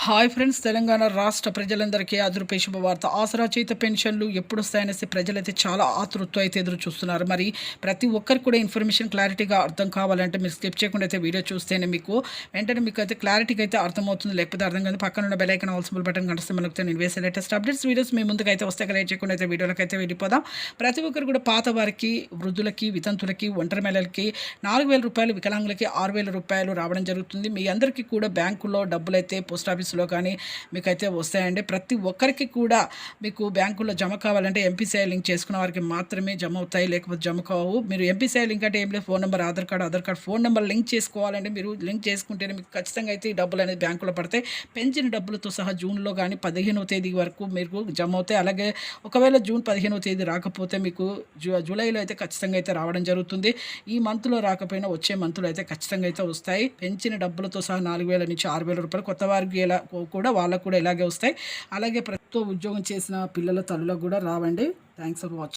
Hi friends, Telangana రాష్ట్ర ప్రజలందరికీ అదురుపై శుభవార్త. ఆసరా చేత పెన్షన్లు ఎప్పుడు వస్తాయనేసి ప్రజలైతే చాలా ఆతృతతో అయితే ఎదురు చూస్తున్నారు. మరి ప్రతి ఒక్కరికి కూడా ఇన్ఫర్మేషన్ క్లారిటీగా అర్థం కావాలంటే మీరు స్కిప్ చేయకుండా అయితే వీడియో చూస్తేనే మీకు వెంటనే మీకు అయితే క్లారిటీగా అయితే అర్థమవుతుంది. లేకపోతే అర్థం కాదు. పక్కన ఉన్న bell icon all symbol button కనిపిస్తే మనకు నేను వేసే లేటెస్ట్ అప్డేట్స్ వీడియోస్ మీ ముందుకు అయితే వస్తే లేట్ చేయకుండా అయితే వీడియోలకు అయితే వెళ్ళిపోదాం. ప్రతి ఒక్కరు కూడా పాత వారికి, వృద్ధులకి, వితంతులకి, ఒంటరి మహిళలకి 4,000 రూపాయలు, వికలాంగులకి 6,000 రూపాయలు రావడం జరుగుతుంది. మీ అందరికీ కూడా బ్యాంకులో డబ్బులు అయితే పోస్ట్ ఆఫీస్లో కానీ మీకైతే వస్తాయండి. ప్రతి ఒక్కరికి కూడా మీకు బ్యాంకులో జమ కావాలంటే ఎంపీసీఐ లింక్ చేసుకున్న వారికి మాత్రమే జమ అవుతాయి, లేకపోతే జమ కావు. మీరు ఎంపీసీఐ లింక్ అంటే ఏం లేదు, phone number, Aadhaar card phone number link చేసుకోవాలండి. మీరు లింక్ చేసుకుంటేనే మీకు ఖచ్చితంగా అయితే ఈ డబ్బులు అనేది బ్యాంకులో పడతాయి. పెంచిన డబ్బులతో సహా జూన్లో కానీ 15వ తేదీ వరకు మీకు జమ అవుతాయి. అలాగే ఒకవేళ జూన్ 15వ తేదీ రాకపోతే మీకు జూలైలో అయితే ఖచ్చితంగా అయితే రావడం జరుగుతుంది. ఈ మంత్లో రాకపోయినా వచ్చే మంత్లో అయితే ఖచ్చితంగా అయితే వస్తాయి. పెంచిన డబ్బులతో సహా 4,000 నుంచి 6,000 రూపాయలు. కొత్త వారికి ఎలా కూడా వాళ్ళకు కూడా ఇలాగే వస్తాయి. అలాగే ప్రభుత్వ ఉద్యోగం చేసిన పిల్లల తల్లులకు కూడా రావండి. Thanks for watching.